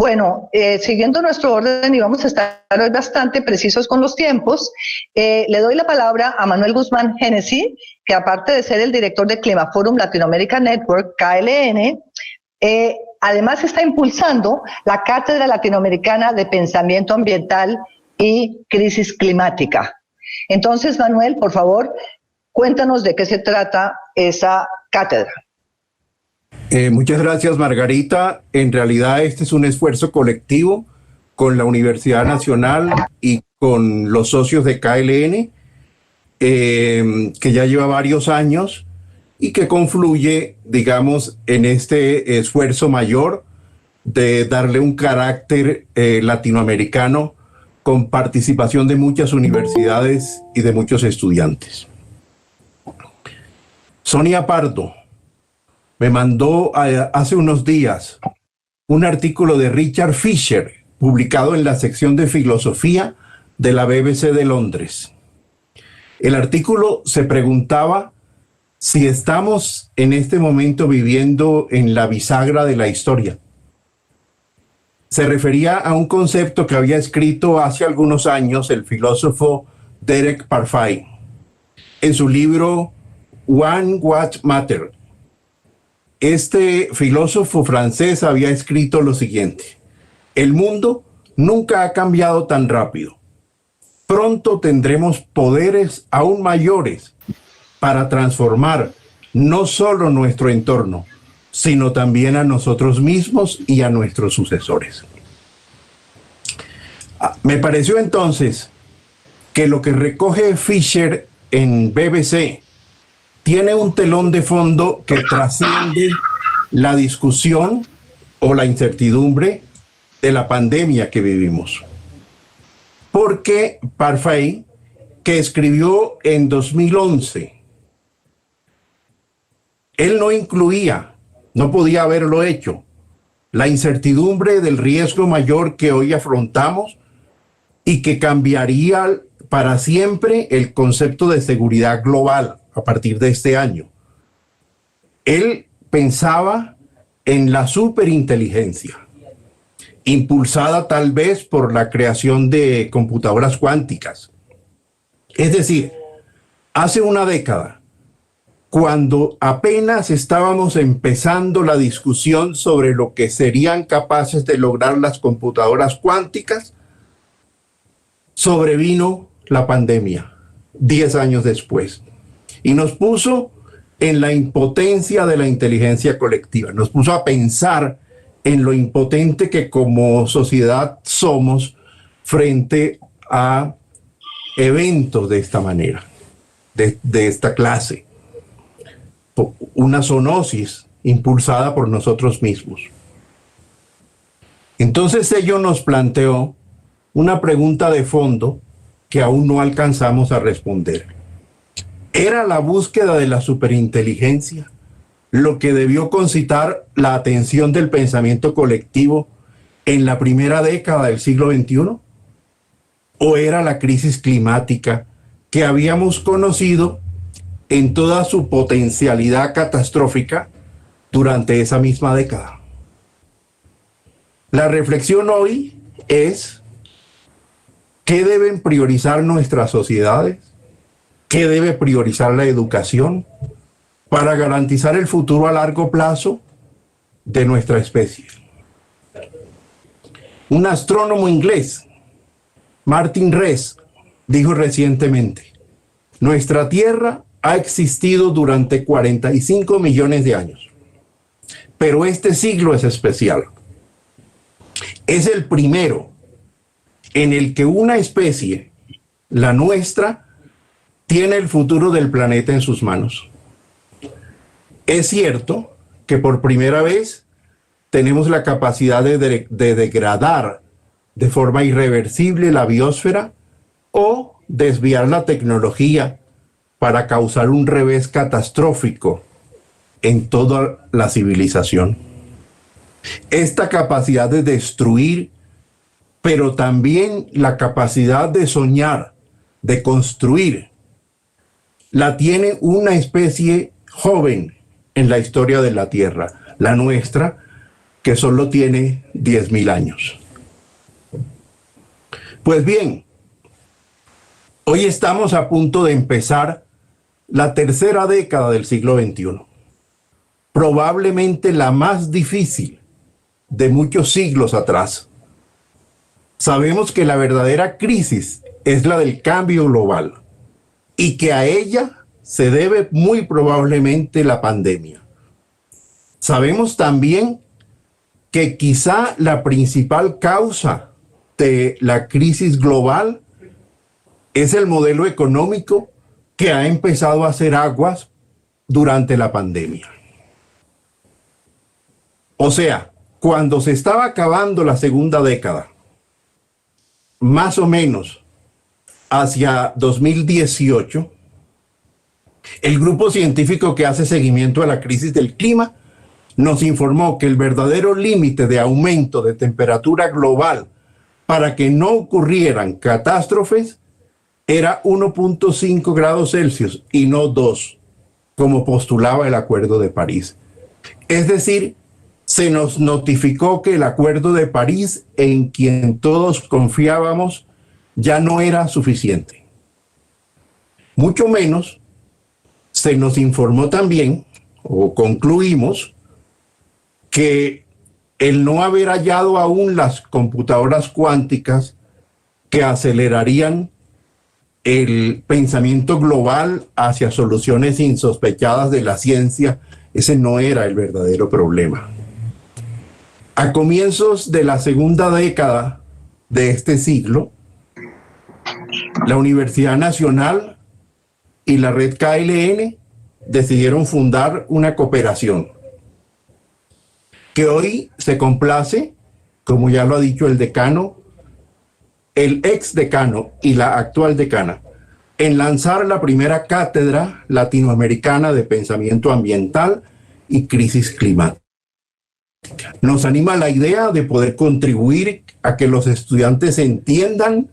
Bueno, siguiendo nuestro orden, y vamos a estar hoy bastante precisos con los tiempos, le doy la palabra a Manuel Guzmán Genesi, que aparte de ser el director de Climaforum Latinoamérica Network, KLN, además está impulsando la Cátedra Latinoamericana de Pensamiento Ambiental y Crisis Climática. Entonces, Manuel, por favor, cuéntanos de qué se trata esa cátedra. Muchas gracias, Margarita. En realidad este es un esfuerzo colectivo con la Universidad Nacional y con los socios de KLN, que ya lleva varios años y que confluye, digamos, en este esfuerzo mayor de darle un carácter latinoamericano con participación de muchas universidades y de muchos estudiantes. Sonia Pardo me mandó hace unos días un artículo de Richard Fisher, publicado en la sección de filosofía de la BBC de Londres. El artículo se preguntaba si estamos en este momento viviendo en la bisagra de la historia. Se refería a un concepto que había escrito hace algunos años el filósofo Derek Parfait en su libro One What Matter. Este filósofo francés había escrito lo siguiente: el mundo nunca ha cambiado tan rápido. Pronto tendremos poderes aún mayores para transformar no solo nuestro entorno, sino también a nosotros mismos y a nuestros sucesores. Me pareció entonces que lo que recoge Fisher en BBC tiene un telón de fondo que trasciende la discusión o la incertidumbre de la pandemia que vivimos. Porque Parfait, que escribió en 2011, él no incluía, no podía haberlo hecho, la incertidumbre del riesgo mayor que hoy afrontamos y que cambiaría para siempre el concepto de seguridad global a partir de este año. Él pensaba en la superinteligencia, impulsada tal vez por la creación de computadoras cuánticas. Es decir, hace una década, cuando apenas estábamos empezando la discusión sobre lo que serían capaces de lograr las computadoras cuánticas, sobrevino la pandemia 10 años después y nos puso en la impotencia de la inteligencia colectiva, nos puso a pensar en lo impotente que como sociedad somos frente a eventos de esta manera, de esta clase, una zoonosis impulsada por nosotros mismos. Entonces ello nos planteó una pregunta de fondo que aún no alcanzamos a responder. ¿Era la búsqueda de la superinteligencia lo que debió concitar la atención del pensamiento colectivo en la primera década del siglo XXI? ¿O era la crisis climática que habíamos conocido en toda su potencialidad catastrófica durante esa misma década? La reflexión hoy es: ¿qué deben priorizar nuestras sociedades? ¿Qué debe priorizar la educación para garantizar el futuro a largo plazo de nuestra especie? Un astrónomo inglés, Martin Rees, dijo recientemente: nuestra Tierra ha existido durante 45 millones de años, pero este siglo es especial. Es el primero en el que una especie, la nuestra, tiene el futuro del planeta en sus manos. Es cierto que por primera vez tenemos la capacidad de degradar de forma irreversible la biosfera o desviar la tecnología para causar un revés catastrófico en toda la civilización. Esta capacidad de destruir, pero también la capacidad de soñar, de construir, la tiene una especie joven en la historia de la Tierra, la nuestra, que solo tiene 10.000 años. Pues bien, hoy estamos a punto de empezar la tercera década del siglo XXI, probablemente la más difícil de muchos siglos atrás. Sabemos que la verdadera crisis es la del cambio global y que a ella se debe muy probablemente la pandemia. Sabemos también que quizá la principal causa de la crisis global es el modelo económico que ha empezado a hacer aguas durante la pandemia. O sea, cuando se estaba acabando la segunda década, más o menos hacia 2018, el grupo científico que hace seguimiento a la crisis del clima nos informó que el verdadero límite de aumento de temperatura global para que no ocurrieran catástrofes era 1.5 grados Celsius y no 2, como postulaba el Acuerdo de París. Es decir, se nos notificó que el Acuerdo de París, en quien todos confiábamos, ya no era suficiente. Mucho menos se nos informó también, o concluimos, que el no haber hallado aún las computadoras cuánticas que acelerarían el pensamiento global hacia soluciones insospechadas de la ciencia, ese no era el verdadero problema. A comienzos de la segunda década de este siglo, la Universidad Nacional y la red KLN decidieron fundar una cooperación que hoy se complace, como ya lo ha dicho el decano, el ex decano y la actual decana, en lanzar la primera cátedra latinoamericana de pensamiento ambiental y crisis climática. Nos anima la idea de poder contribuir a que los estudiantes entiendan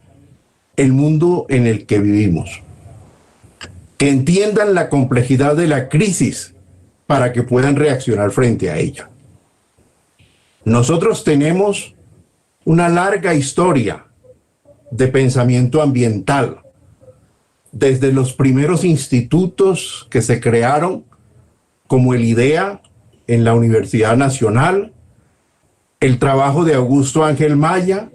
el mundo en el que vivimos, que entiendan la complejidad de la crisis para que puedan reaccionar frente a ella. Nosotros tenemos una larga historia de pensamiento ambiental, desde los primeros institutos que se crearon, como el IDEA en la Universidad Nacional, el trabajo de Augusto Ángel Maya,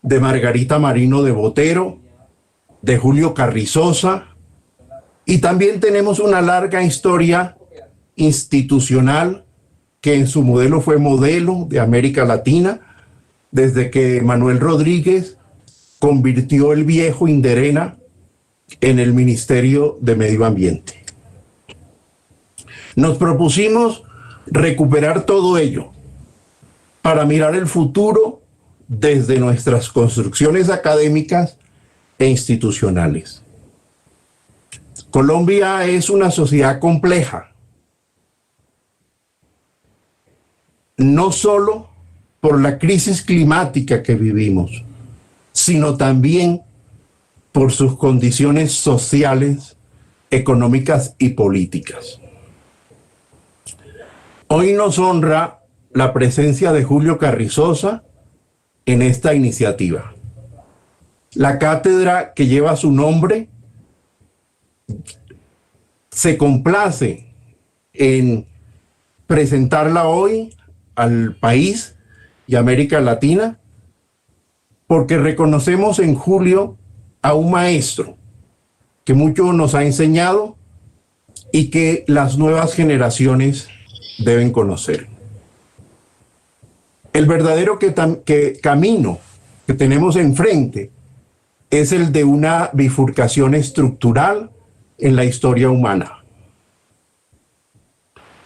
de Margarita Marino de Botero, de Julio Carrizosa, y también tenemos una larga historia institucional que en su modelo fue modelo de América Latina, desde que Manuel Rodríguez convirtió el viejo Inderena en el Ministerio de Medio Ambiente. Nos propusimos recuperar todo ello para mirar el futuro desde nuestras construcciones académicas e institucionales. Colombia es una sociedad compleja, no solo por la crisis climática que vivimos, sino también por sus condiciones sociales, económicas y políticas. Hoy nos honra la presencia de Julio Carrizosa en esta iniciativa. La cátedra que lleva su nombre se complace en presentarla hoy al país y América Latina, porque reconocemos en Julio a un maestro que mucho nos ha enseñado y que las nuevas generaciones deben conocer. El verdadero camino que tenemos enfrente es el de una bifurcación estructural en la historia humana.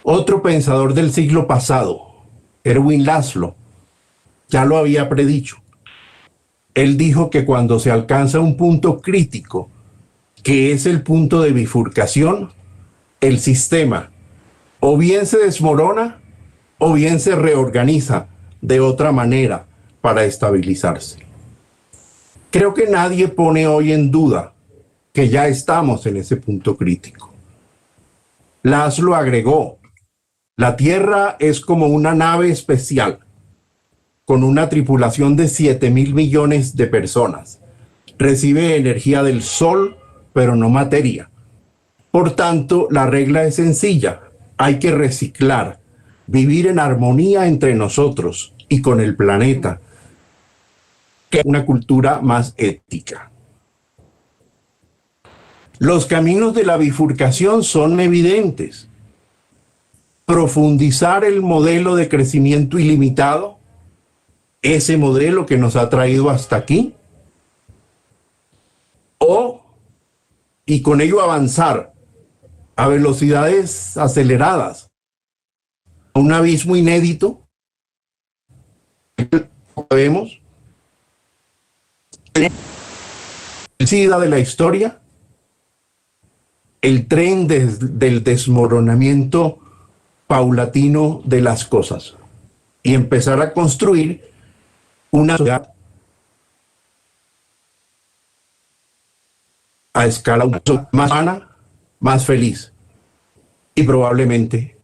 Otro pensador del siglo pasado, Erwin Laszlo, ya lo había predicho. Él dijo que cuando se alcanza un punto crítico, que es el punto de bifurcación, el sistema o bien se desmorona o bien se reorganiza de otra manera para estabilizarse. Creo que nadie pone hoy en duda que ya estamos en ese punto crítico. Laszlo agregó La Tierra es como una nave especial con una tripulación de 7.000 millones de personas. Recibe energía del Sol, pero no materia. Por tanto, la regla es sencilla. Hay que reciclar, vivir en armonía entre nosotros y con el planeta, que es una cultura más ética. Los caminos de la bifurcación son evidentes. Profundizar el modelo de crecimiento ilimitado, ese modelo que nos ha traído hasta aquí, y con ello avanzar a velocidades aceleradas, a un abismo inédito, sabemos, el SIDA de la historia, el tren del desmoronamiento paulatino de las cosas y empezar a construir una sociedad a escala más humana, más feliz y probablemente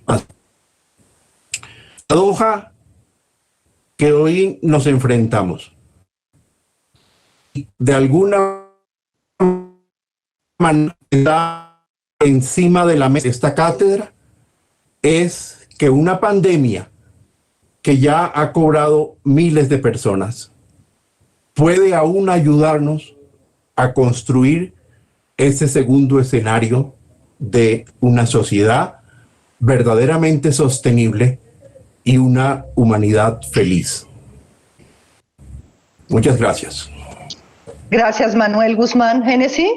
más. La paradoja que hoy nos enfrentamos, de alguna manera está encima de la mesa de esta cátedra, es que una pandemia que ya ha cobrado miles de personas puede aún ayudarnos a construir ese segundo escenario de una sociedad verdaderamente sostenible y una humanidad feliz. Muchas gracias. Gracias, Manuel Guzmán Hennessy.